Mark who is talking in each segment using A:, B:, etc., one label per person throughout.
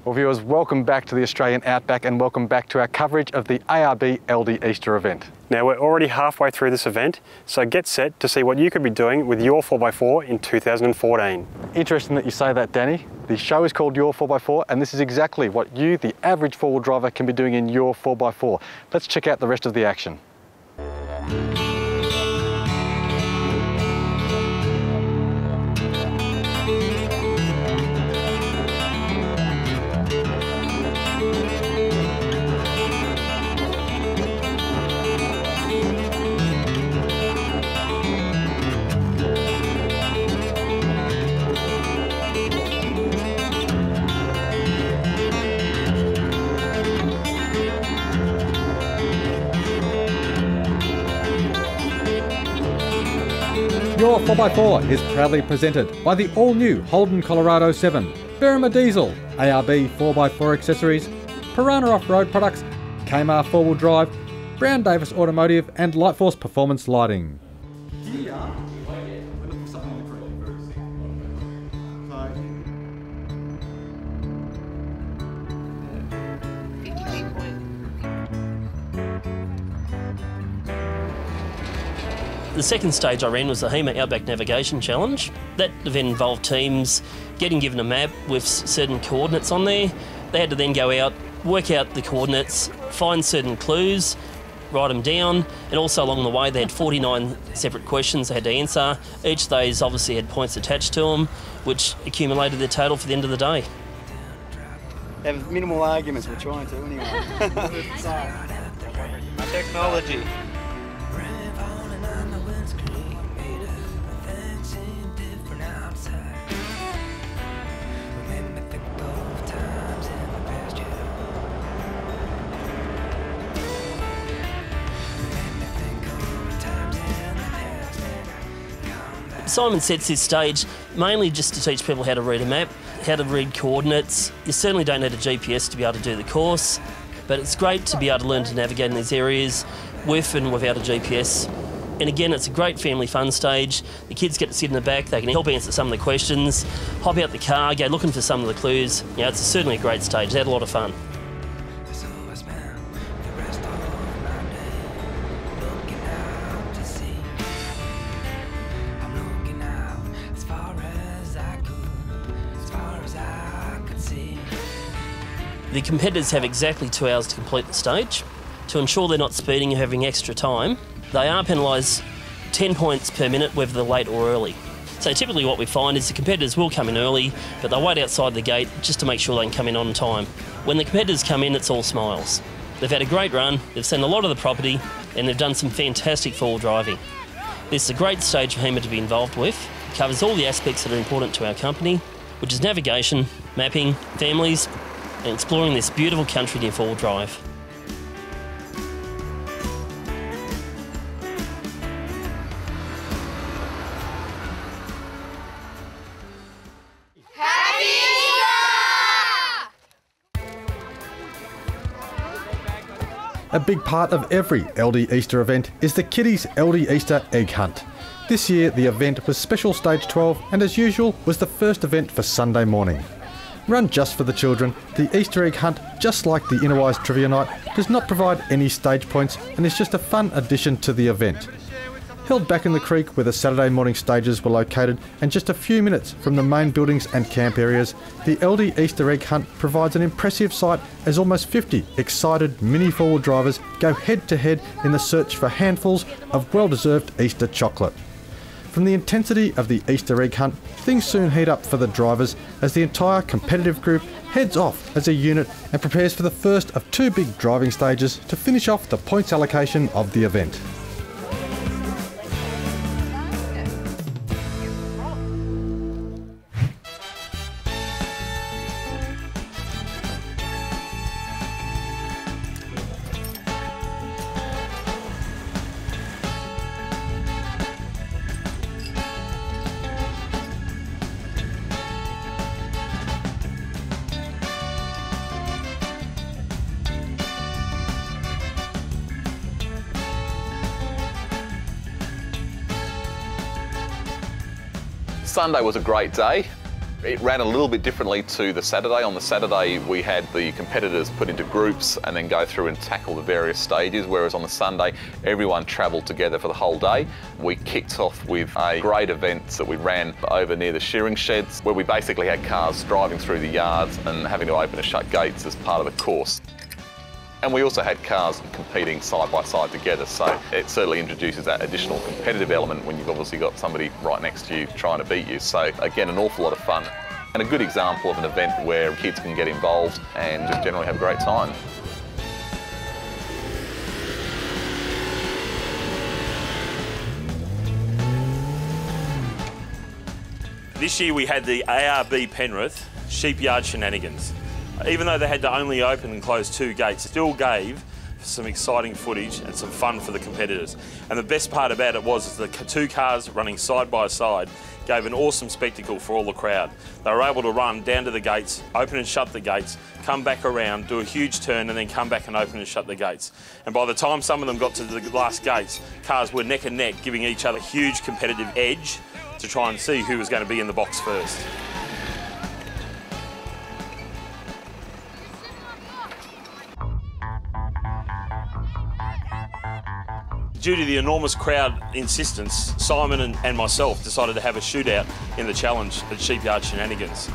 A: Well viewers, welcome back to the Australian Outback and welcome back to our coverage of the ARB Eldee Easter Event.
B: Now we're already halfway through this event, so get set to see what you could be doing with your 4x4 in 2014.
A: Interesting that you say that, Danny. The show is called Your 4x4 and this is exactly what you, the average four-wheel driver, can be doing in your 4x4. Let's check out the rest of the action.
C: Your 4x4 is proudly presented by the all-new Holden Colorado 7, Burma Diesel, ARB 4x4 accessories, Piranha Off-Road products, KART 4-wheel drive, Brown Davis Automotive and Lifeforce performance lighting.
D: The second stage I ran was the HEMA Outback Navigation Challenge. That event involved teams getting given a map with certain coordinates on there. They had to then go out, work out the coordinates, find certain clues, write them down, and also along the way they had 49 separate questions they had to answer. Each of those obviously had points attached to them, which accumulated their total for the end of the day.
E: Have minimal arguments, we're trying to anyway. Technology.
D: Simon sets this stage mainly just to teach people how to read a map, how to read coordinates. You certainly don't need a GPS to be able to do the course, but it's great to be able to learn to navigate in these areas with and without a GPS. And again, it's a great family fun stage. The kids get to sit in the back, they can help answer some of the questions, hop out the car, go looking for some of the clues. You know, it's certainly a great stage, they had a lot of fun. The competitors have exactly 2 hours to complete the stage. To ensure they're not speeding or having extra time, they are penalised 10 points per minute whether they're late or early. So typically what we find is the competitors will come in early, but they'll wait outside the gate just to make sure they can come in on time. When the competitors come in, it's all smiles. They've had a great run, they've seen a lot of the property, and they've done some fantastic four-wheel driving. This is a great stage for HEMA to be involved with. It covers all the aspects that are important to our company, which is navigation, mapping, families, and exploring this beautiful country near four-wheel drive.
F: Happy Easter!
C: A big part of every Eldee Easter event is the Kiddies Eldee Easter Egg Hunt. This year the event was special stage 12 and as usual was the first event for Sunday morning. Run just for the children, the Easter egg hunt, just like the Innerwise Trivia Night, does not provide any stage points and is just a fun addition to the event. Held back in the creek where the Saturday morning stages were located and just a few minutes from the main buildings and camp areas, the Eldee Easter egg hunt provides an impressive sight as almost 50 excited mini four-wheel drivers go head to head in the search for handfuls of well-deserved Easter chocolate. From the intensity of the Easter egg hunt, things soon heat up for the drivers as the entire competitive group heads off as a unit and prepares for the first of 2 big driving stages to finish off the points allocation of the event.
G: Sunday was a great day.
F: It ran a little bit differently to the Saturday. On the Saturday, we had the competitors put into groups and then go through and tackle the various stages, whereas on the Sunday, everyone travelled together for the whole day. We kicked off with a great event that we ran over near the shearing sheds, where we basically had cars driving through the yards and having to open and shut gates as part of the course. And we also had cars competing side by side together, so it certainly introduces that additional competitive element when you've obviously got somebody right next to you trying to beat you. So again, an awful lot of fun and a good example of an event where kids can get involved and just generally have a great time.
G: This year we had the ARB Penrith Sheepyard Shenanigans. Even though they had to only open and close 2 gates, still gave some exciting footage and some fun for the competitors. And the best part about it was the 2 cars running side by side gave an awesome spectacle for all the crowd. They were able to run down to the gates, open and shut the gates, come back around, do a huge turn and then come back and open and shut the gates. And by the time some of them got to the last gates, cars were neck and neck, giving each other a huge competitive edge to try and see who was going to be in the box first. Due to the enormous crowd insistence, Simon and myself decided to have a shootout in the challenge at Sheepyard Shenanigans.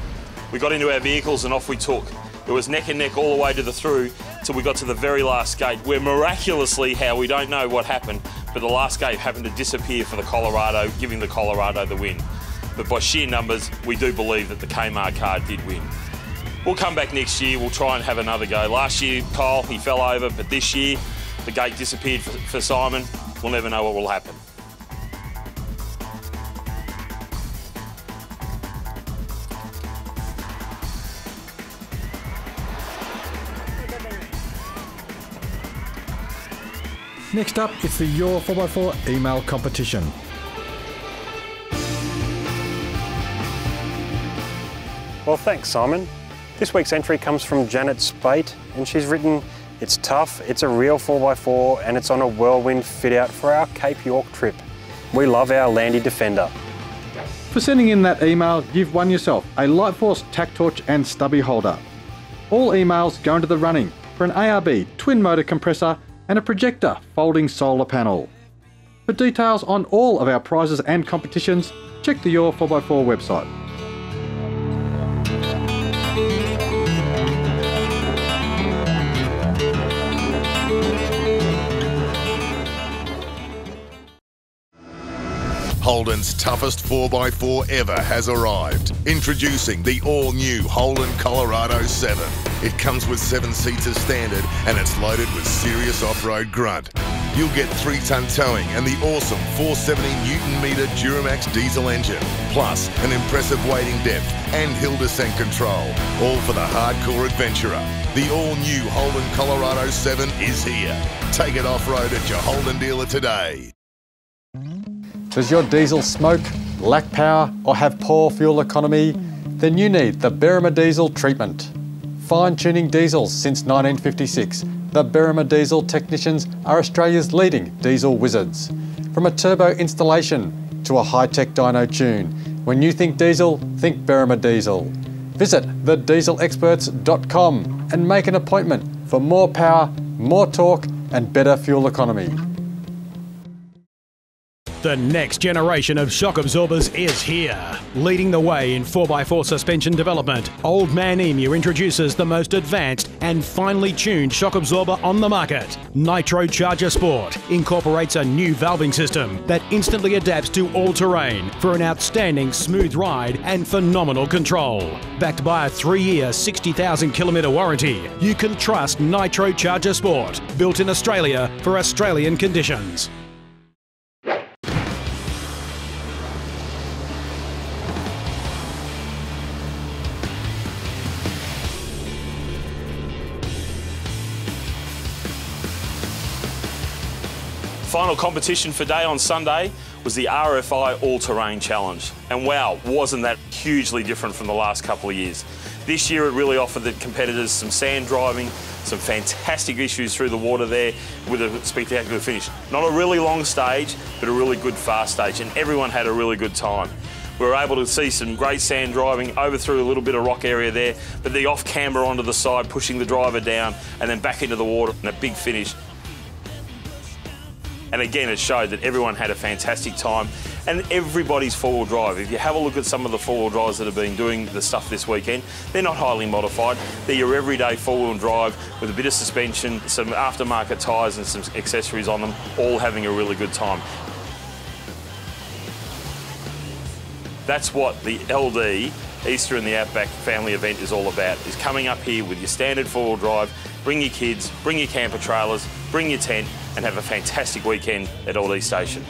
G: We got into our vehicles and off we took. It was neck and neck all the way to the through till we got to the very last gate, where miraculously, how we don't know what happened, but the last gate happened to disappear for the Colorado, giving the Colorado the win. But by sheer numbers, we do believe that the KART car did win. We'll come back next year, we'll try and have another go. Last year, Kyle, he fell over, but this year, the gate disappeared for Simon. We'll never know what will happen.
C: Next up, it's the Your4x4 email competition.
B: Well, thanks, Simon. This week's entry comes from Janet Spate, and she's written, "It's tough, it's a real 4x4, and it's on a whirlwind fit out for our Cape York trip. We love our Landy Defender."
C: For sending in that email, you've won yourself a Lifeforce tack torch and stubby holder. All emails go into the running for an ARB twin motor compressor and a projector folding solar panel. For details on all of our prizes and competitions, check the Your4x4 website.
H: Holden's toughest 4x4 ever has arrived. Introducing the all-new Holden Colorado 7. It comes with 7 seats as standard and it's loaded with serious off-road grunt. You'll get 3-ton towing and the awesome 470 Newton-meter Duramax diesel engine, plus an impressive wading depth and hill descent control, all for the hardcore adventurer. The all-new Holden Colorado 7 is here. Take it off-road at your Holden dealer today.
A: Does your diesel smoke, lack power or have poor fuel economy? Then you need the Burma Diesel treatment. Fine-tuning diesels since 1956, the Burma Diesel technicians are Australia's leading diesel wizards. From a turbo installation to a high-tech dyno tune, when you think diesel, think Burma Diesel. Visit thedieselexperts.com and make an appointment for more power, more torque and better fuel economy.
I: The next generation of shock absorbers is here. Leading the way in 4x4 suspension development, Old Man Emu introduces the most advanced and finely tuned shock absorber on the market. Nitro Charger Sport incorporates a new valving system that instantly adapts to all terrain for an outstanding smooth ride and phenomenal control. Backed by a 3-year, 60,000 kilometre warranty, you can trust Nitro Charger Sport, built in Australia for Australian conditions.
G: Final competition for day on Sunday was the RFI All-Terrain Challenge. And wow, wasn't that hugely different from the last couple of years. This year it really offered the competitors some sand driving, some fantastic issues through the water there with a spectacular finish. Not a really long stage, but a really good fast stage, and everyone had a really good time. We were able to see some great sand driving, over through a little bit of rock area there, but the off-camber onto the side, pushing the driver down, and then back into the water, and a big finish. And again, it showed that everyone had a fantastic time, and everybody's four-wheel drive. If you have a look at some of the four-wheel drives that have been doing the stuff this weekend, they're not highly modified. They're your everyday four-wheel drive with a bit of suspension, some aftermarket tyres and some accessories on them, all having a really good time. That's what the Eldee Easter in the Outback family event is all about, is coming up here with your standard four-wheel drive, bring your kids, bring your camper trailers, bring your tent, and have a fantastic weekend at Eldee Station.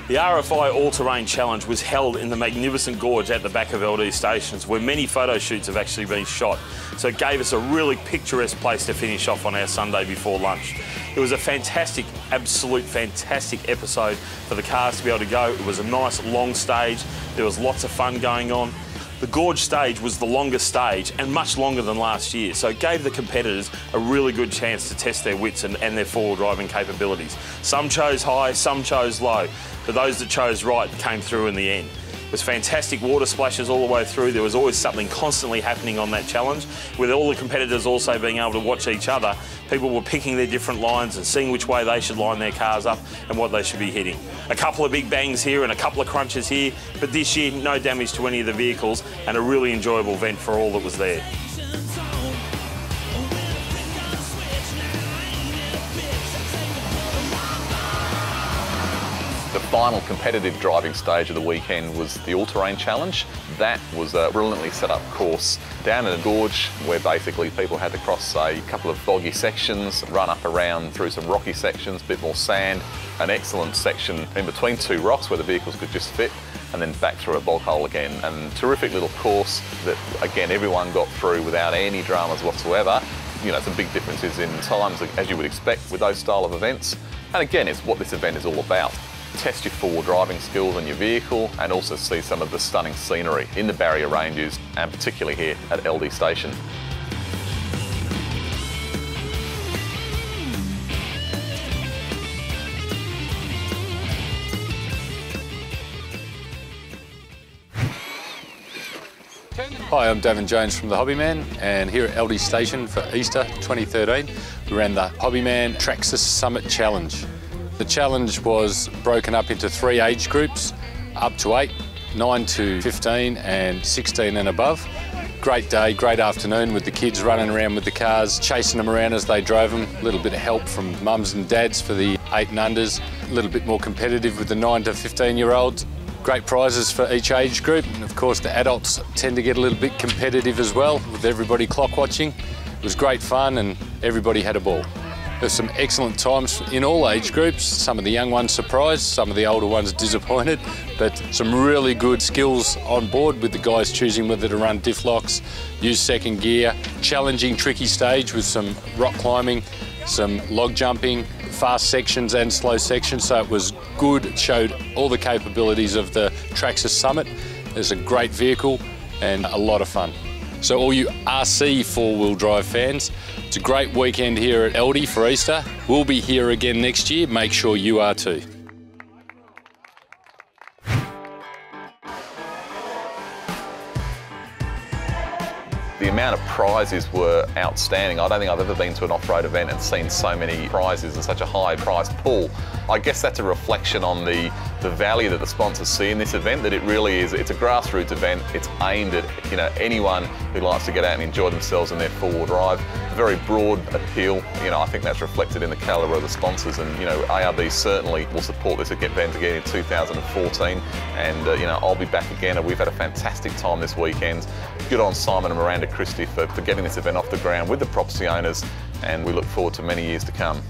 G: The RFI All-Terrain Challenge was held in the magnificent gorge at the back of Eldee Stations, where many photo shoots have actually been shot. So it gave us a really picturesque place to finish off on our Sunday before lunch. It was a fantastic, absolute fantastic episode for the cars to be able to go. It was a nice long stage. There was lots of fun going on. The gorge stage was the longest stage and much longer than last year, so it gave the competitors a really good chance to test their wits and their four-wheel driving capabilities. Some chose high, some chose low, but those that chose right came through in the end. It was fantastic water splashes all the way through. There was always something constantly happening on that challenge. With all the competitors also being able to watch each other, people were picking their different lines and seeing which way they should line their cars up and what they should be hitting. A couple of big bangs here and a couple of crunches here, but this year no damage to any of the vehicles and a really enjoyable event for all that was there.
F: The final competitive driving stage of the weekend was the All-Terrain Challenge. That was a brilliantly set up course down in a gorge where basically people had to cross a couple of boggy sections, run up around through some rocky sections, a bit more sand, an excellent section in between two rocks where the vehicles could just fit, and then back through a bog hole again. And terrific little course that, again, everyone got through without any dramas whatsoever. You know, some big differences in times, as you would expect with those style of events. And again, it's what this event is all about. Test your four-wheel driving skills on your vehicle and also see some of the stunning scenery in the barrier ranges and particularly here at Eldee Station.
A: Hi, I'm Davin Jones from the Hobbyman, and here at Eldee Station for Easter 2013 we ran the Hobbyman Traxxas Summit Challenge. The challenge was broken up into 3 age groups, up to 8, 9 to 15 and 16 and above. Great day, great afternoon with the kids running around with the cars, chasing them around as they drove them. A little bit of help from mums and dads for the 8 and unders. A little bit more competitive with the 9 to 15-year-olds. Great prizes for each age group, and of course the adults tend to get a little bit competitive as well with everybody clock watching. It was great fun and everybody had a ball. There's some excellent times in all age groups. Some of the young ones surprised, some of the older ones disappointed, but some really good skills on board with the guys choosing whether to run diff locks, use second gear, challenging tricky stage with some rock climbing, some log jumping, fast sections and slow sections, so it was good. It showed all the capabilities of the Traxxas Summit. It's a great vehicle and a lot of fun. So all you RC four-wheel drive fans, it's a great weekend here at Eldee for Easter. We'll be here again next year. Make sure you are too.
F: The amount of prizes were outstanding. I don't think I've ever been to an off-road event and seen so many prizes and such a high prize pool. I guess that's a reflection on the value that the sponsors see in this event, that it really is, it's a grassroots event. It's aimed at, you know, anyone who likes to get out and enjoy themselves in their four-wheel drive. Very broad appeal. You know, I think that's reflected in the calibre of the sponsors, and, you know, ARB certainly will support this event again in 2014, and, you know, I'll be back again. We've had a fantastic time this weekend. Good on Simon and Miranda Christie for getting this event off the ground with the property owners, and we look forward to many years to come.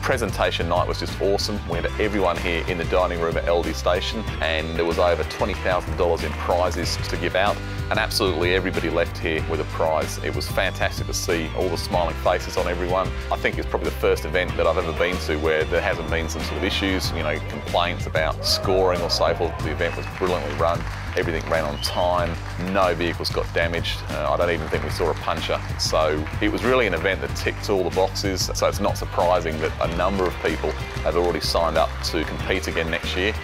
F: Presentation night was just awesome. We had everyone here in the dining room at Eldee Station, and there was over $20,000 in prizes to give out, and absolutely everybody left here with a prize. It was fantastic to see all the smiling faces on everyone. I think it's probably the first event that I've ever been to where there hasn't been some sort of issues, you know, complaints about scoring or so forth. The event was brilliantly run. Everything ran on time, no vehicles got damaged. I don't even think we saw a puncher. So it was really an event that ticked all the boxes. So it's not surprising that a number of people have already signed up to compete again next year.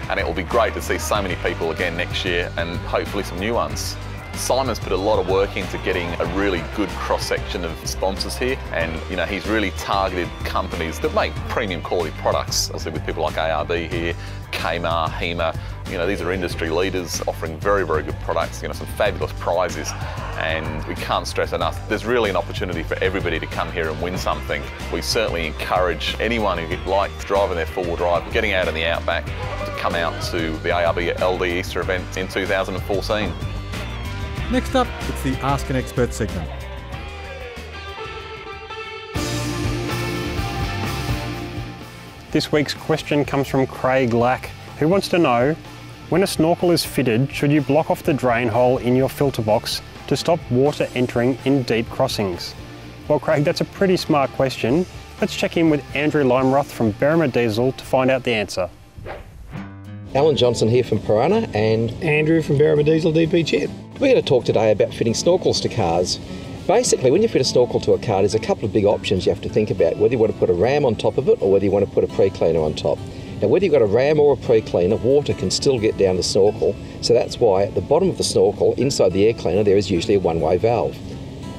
F: and it will be great to see so many people again next year and hopefully some new ones. Simon's put a lot of work into getting a really good cross-section of sponsors here, and he's really targeted companies that make premium quality products. Obviously with people like ARB here, KART, HEMA, these are industry leaders offering very, very good products, some fabulous prizes, and we can't stress enough, there's really an opportunity for everybody to come here and win something. We certainly encourage anyone who likes driving their four-wheel drive, getting out in the outback, to come out to the ARB Eldee Easter Event in 2014.
C: Next up, it's the Ask an Expert segment.
B: This week's question comes from Craig Lack, who wants to know, when a snorkel is fitted, should you block off the drain hole in your filter box to stop water entering in deep crossings? Well, Craig, that's a pretty smart question. Let's check in with Andrew Limeroth from Burma Diesel to find out the answer.
J: Alan Johnson here from Piranha and
E: Andrew from Burma Diesel DP Chair.
J: We're going to talk today about fitting snorkels to cars. Basically, when you fit a snorkel to a car, there's a couple of big options you have to think about, whether you want to put a ram on top of it or whether you want to put a pre-cleaner on top. Now, whether you've got a ram or a pre-cleaner, water can still get down the snorkel, so that's why at the bottom of the snorkel, inside the air cleaner, there is usually a one-way valve.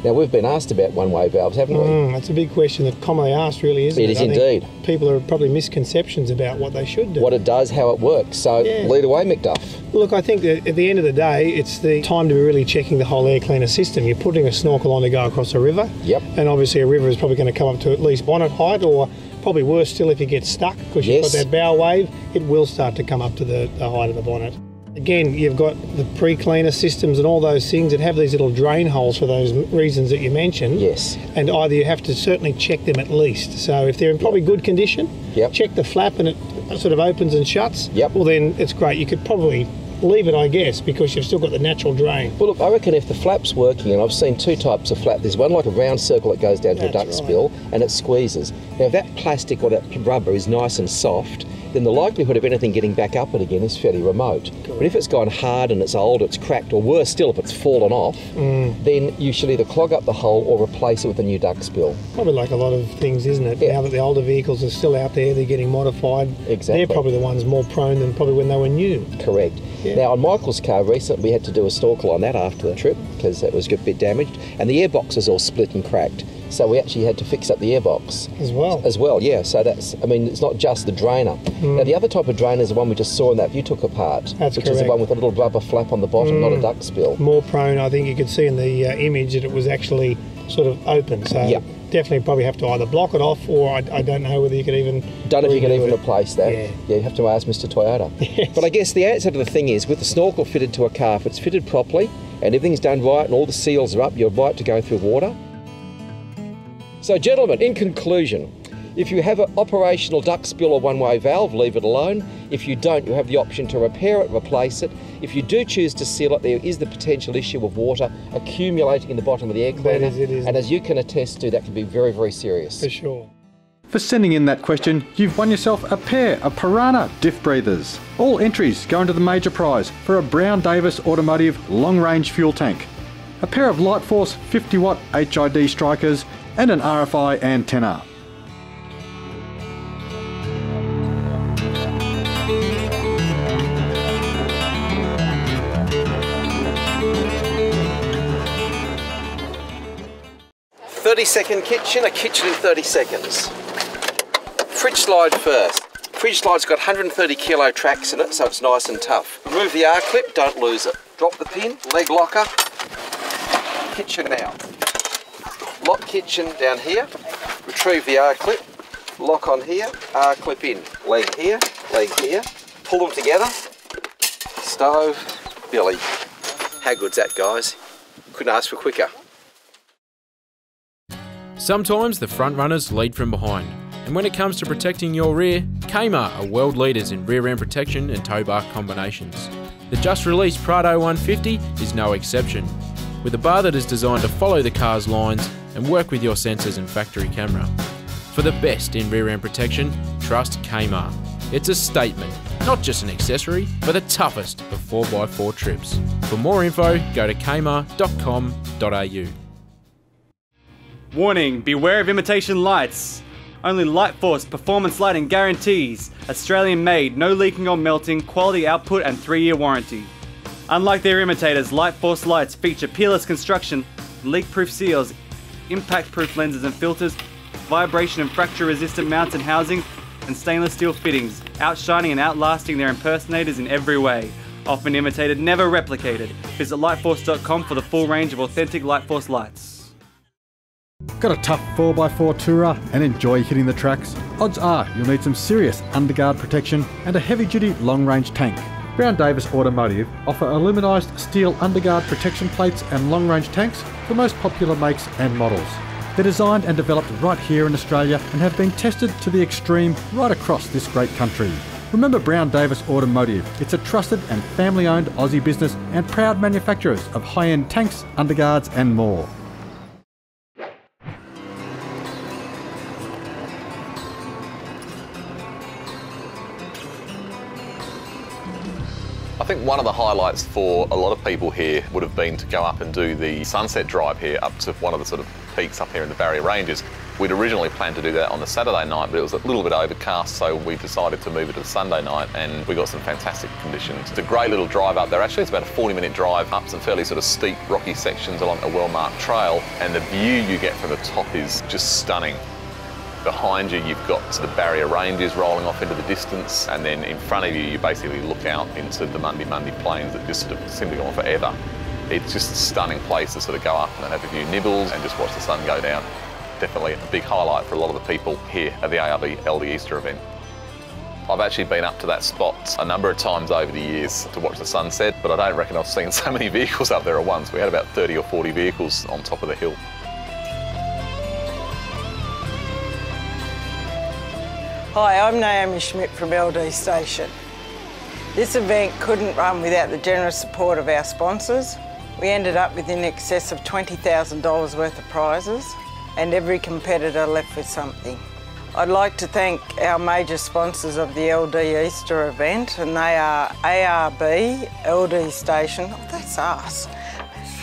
J: Now, we've been asked about one-way valves, haven't we?
E: That's a big question that commonly asked, really, isn't it?
J: It is indeed.
E: People are probably misconceptions about what they should do.
J: What it does, how it works. So, lead away, McDuff.
E: Look, I think that at the end of the day, it's the time to be really checking the whole air cleaner system. You're putting a snorkel on to go across a river.
J: Yep.
E: And obviously a river is probably going to come up to at least bonnet height, or probably worse still if you get stuck, because you've got that bow wave, it will start to come up to the height of the bonnet. Again, you've got the pre-cleaner systems and all those things that have these little drain holes for those reasons that you mentioned.
J: Yes.
E: And either you have to certainly check them at least. So if they're in probably good condition, check the flap and it sort of opens and shuts. Well, then it's great. You could probably leave it, I guess, because you've still got the natural drain.
J: Well, look, I reckon if the flap's working, and I've seen two types of flap, there's one like a round circle that goes down to a duct spill and it squeezes. Now, if that plastic or that rubber is nice and soft, then the likelihood of anything getting back up it again is fairly remote. But if it's gone hard and it's old, it's cracked, or worse still, if it's fallen off, then you should either clog up the hole or replace it with a new duct spill.
E: Probably like a lot of things, isn't it? Now that the older vehicles are still out there, they're getting modified.
J: Exactly.
E: They're probably the ones more prone than probably when they were new.
J: Correct. Now, on Michael's car recently, we had to do a snorkel on that after the trip because it was a bit damaged, and the airbox is all split and cracked. So we actually had to fix up the airbox.
E: As well,
J: yeah. So that's, I mean, it's not just the drainer. Now, the other type of drainer is the one we just saw in that you took apart.
E: That's
J: which
E: correct.
J: is the one with a little rubber flap on the bottom, not a duct spill.
E: More prone, I think you could see in the image that it was actually sort of open. So definitely probably have to either block it off, or I don't know whether you could even...
J: Don't know if you can even replace that. Yeah, you have to ask Mr. Toyota.
E: Yes.
J: But I guess the answer to the thing is, with the snorkel fitted to a car, if it's fitted properly and everything's done right and all the seals are up, you're right to go through water. So gentlemen, in conclusion, if you have an operational duct spill or one-way valve, leave it alone. If you don't, you have the option to repair it, replace it. If you do choose to seal it, there is the potential issue of water accumulating in the bottom of the air cleaner. And as you can attest to, that can be very, very serious.
E: For sure.
C: For sending in that question, you've won yourself a pair of Piranha diff breathers. All entries go into the major prize for a Brown Davis Automotive long-range fuel tank, a pair of Lifeforce 50-watt HID strikers, and an RFI antenna.
J: "30-second kitchen, a kitchen in 30 seconds. Fridge slide first. Fridge slide's got 130 kilo tracks in it, so it's nice and tough. Remove the R clip, don't lose it. Drop the pin, leg locker, kitchen now. Lock kitchen down here, retrieve the R clip, lock on here, R clip in. Leg here, pull them together, stove, billy. How good's that, guys? Couldn't ask for quicker.
K: Sometimes the front runners lead from behind, and when it comes to protecting your rear, KART are world leaders in rear end protection and tow bar combinations. The just released Prado 150 is no exception, with a bar that is designed to follow the car's lines and work with your sensors and factory camera. For the best in rear end protection, trust KART. It's a statement, not just an accessory, for the toughest of 4x4 trips. For more info, go to kmart.com.au.
L: Warning, beware of imitation lights. Only Lifeforce performance lighting guarantees Australian made, no leaking or melting, quality output and 3-year warranty. Unlike their imitators, Lifeforce lights feature peerless construction, leak-proof seals, impact-proof lenses and filters, vibration and fracture-resistant mounts and housings, and stainless steel fittings, outshining and outlasting their impersonators in every way. Often imitated, never replicated. Visit Lifeforce.com for the full range of authentic Lifeforce lights.
C: Got a tough 4x4 tourer and enjoy hitting the tracks? Odds are you'll need some serious underguard protection and a heavy-duty long-range tank. Brown Davis Automotive offer aluminised steel underguard protection plates and long-range tanks for most popular makes and models. They're designed and developed right here in Australia and have been tested to the extreme right across this great country. Remember Brown Davis Automotive. It's a trusted and family-owned Aussie business and proud manufacturers of high-end tanks, underguards and more.
F: I think one of the highlights for a lot of people here would have been to go up and do the sunset drive here up to one of the sort of peaks up here in the Barrier Ranges. We'd originally planned to do that on the Saturday night, but it was a little bit overcast, so we decided to move it to the Sunday night, and we got some fantastic conditions. It's a great little drive up there. Actually, it's about a 40-minute drive up some fairly sort of steep, rocky sections along a well-marked trail, and the view you get from the top is just stunning. Behind you, you've got the Barrier Ranges rolling off into the distance, and then in front of you, you basically look out into the Mundi Plains that just sort of seem to go on forever. It's just a stunning place to sort of go up and have a few nibbles and just watch the sun go down. Definitely a big highlight for a lot of the people here at the ARB Eldee Easter Event. I've actually been up to that spot a number of times over the years to watch the sunset, but I don't reckon I've seen so many vehicles up there at once. We had about 30 or 40 vehicles on top of the hill.
M: Hi, I'm Naomi Schmidt from Eldee Station. This event couldn't run without the generous support of our sponsors. We ended up with in excess of $20,000 worth of prizes, and every competitor left with something. I'd like to thank our major sponsors of the Eldee Easter Event, and they are ARB Eldee Station, oh that's us,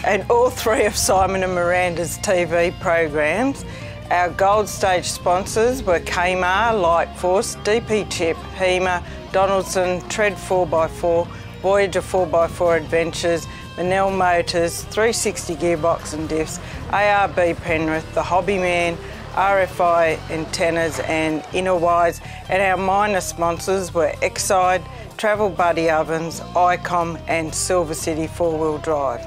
M: and all three of Simon and Miranda's TV programs. Our gold stage sponsors were KART, Lifeforce, DP Chip, HEMA, Donaldson, Tread 4x4, Voyager 4x4 Adventures, Manel Motors, 360 Gearbox and Diffs, ARB Penrith, The Hobbyman, RFI Antennas and Innerwise, and our minor sponsors were Exide, Travel Buddy Ovens, ICOM and Silver City 4-wheel drive.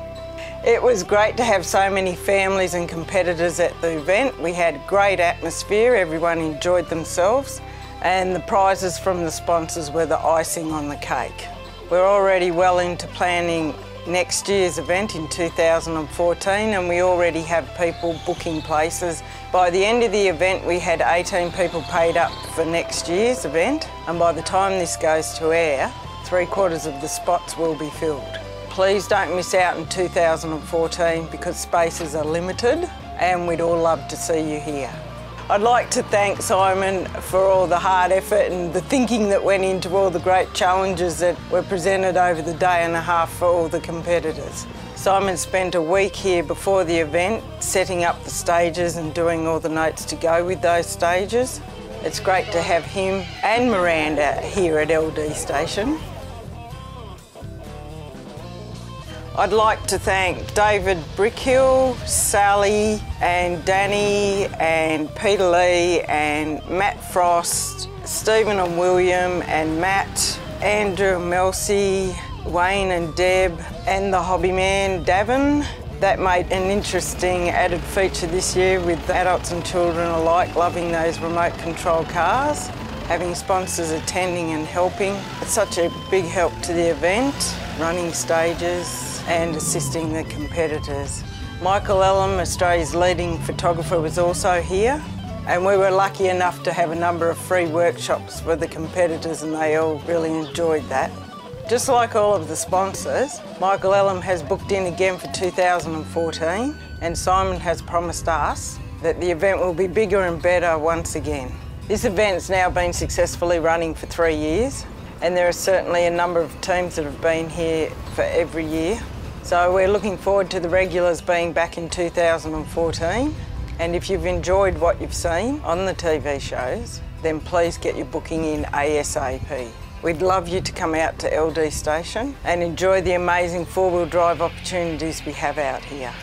M: It was great to have so many families and competitors at the event. We had great atmosphere, everyone enjoyed themselves, and the prizes from the sponsors were the icing on the cake. We're already well into planning next year's event in 2014, and we already have people booking places. By the end of the event, we had 18 people paid up for next year's event, and by the time this goes to air, 3/4 of the spots will be filled. Please don't miss out in 2014 because spaces are limited, and we'd all love to see you here. I'd like to thank Simon for all the hard effort and the thinking that went into all the great challenges that were presented over the day and a half for all the competitors. Simon spent a week here before the event setting up the stages and doing all the notes to go with those stages. It's great to have him and Miranda here at Eldee Station. I'd like to thank David Brickhill, Sally and Danny and Peter Lee and Matt Frost, Stephen and William and Matt, Andrew and Melcy, Wayne and Deb and the hobbyman Davin. That made an interesting added feature this year with adults and children alike loving those remote control cars. Having sponsors attending and helping, it's such a big help to the event, running stages and assisting the competitors. Michael Ellum, Australia's leading photographer, was also here, and we were lucky enough to have a number of free workshops for the competitors, and they all really enjoyed that. Just like all of the sponsors, Michael Ellum has booked in again for 2014, and Simon has promised us that the event will be bigger and better once again. This event's now been successfully running for 3 years, and there are certainly a number of teams that have been here for every year. So we're looking forward to the regulars being back in 2014. And if you've enjoyed what you've seen on the TV shows, then please get your booking in ASAP. We'd love you to come out to Eldee Station and enjoy the amazing four-wheel drive opportunities we have out here.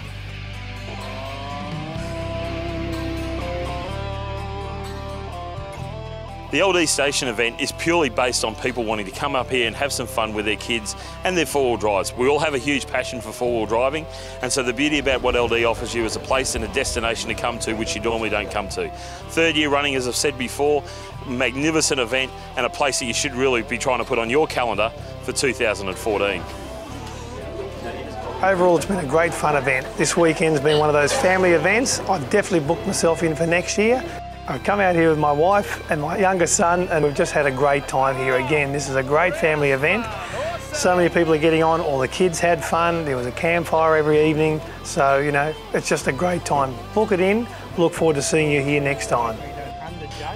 G: The Eldee Station event is purely based on people wanting to come up here and have some fun with their kids and their four-wheel drives. We all have a huge passion for four-wheel driving, and so the beauty about what Eldee offers you is a place and a destination to come to which you normally don't come to. Third year running, as I've said before, magnificent event and a place that you should really be trying to put on your calendar for 2014.
E: Overall, it's been a great fun event. This weekend's been one of those family events. I've definitely booked myself in for next year. I've come out here with my wife and my younger son, and we've just had a great time here again. This is a great family event. So many people are getting on, all the kids had fun, there was a campfire every evening, so you know, it's just a great time. Book it in, look forward to seeing you here next time.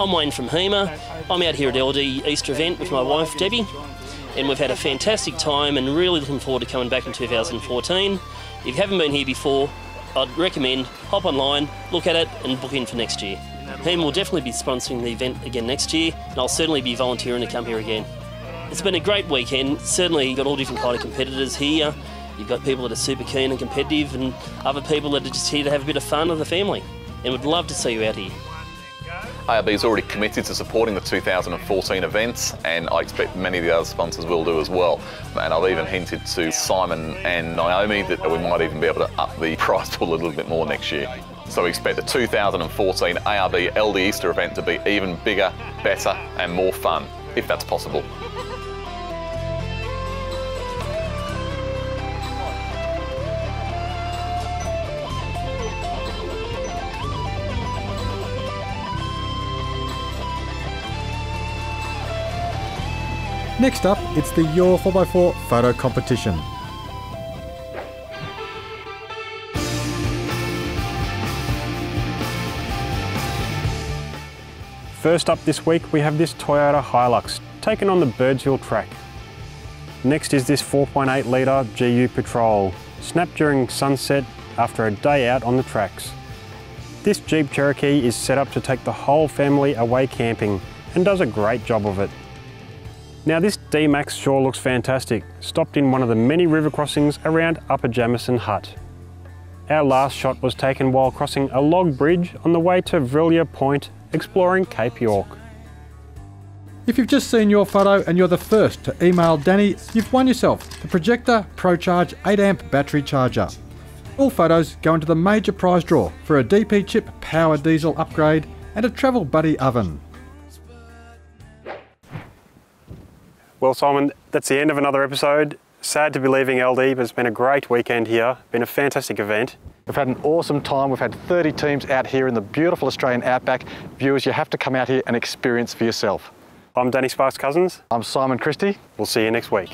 D: I'm Wayne from HEMA. I'm out here at Eldee Easter Event with my wife Debbie, and we've had a fantastic time and really looking forward to coming back in 2014. If you haven't been here before, I'd recommend hop online, look at it and book in for next year. HEMA will definitely be sponsoring the event again next year, and I'll certainly be volunteering to come here again. It's been a great weekend. Certainly you've got all different kind of competitors here. You've got people that are super keen and competitive, and other people that are just here to have a bit of fun with the family, and would love to see you out here.
F: ARB is already committed to supporting the 2014 events, and I expect many of the other sponsors will do as well. And I've even hinted to Simon and Naomi that we might even be able to up the prize pool a little bit more next year. So we expect the 2014 ARB Eldee Easter event to be even bigger, better and more fun, if that's possible.
C: Next up, it's the Your4x4 photo competition.
B: First up this week we have this Toyota Hilux taken on the Birdsville track. Next is this 4.8 litre GU Patrol, snapped during sunset after a day out on the tracks. This Jeep Cherokee is set up to take the whole family away camping and does a great job of it. Now this D-Max sure looks fantastic, stopped in one of the many river crossings around Upper Jamison Hut. Our last shot was taken while crossing a log bridge on the way to Vrilya Point, exploring Cape York.
C: If you've just seen your photo and you're the first to email Danny, you've won yourself the Projector ProCharge 8-amp battery charger. All photos go into the major prize draw for a DP chip power diesel upgrade and a Travel Buddy oven.
B: Well Simon, that's the end of another episode. Sad to be leaving Eldee, but it's been a great weekend here. Been a fantastic event.
A: We've had an awesome time. We've had 30 teams out here in the beautiful Australian outback. Viewers, you have to come out here and experience for yourself.
B: I'm Danny Sparks Cousins.
A: I'm Simon Christie.
B: We'll see you next week.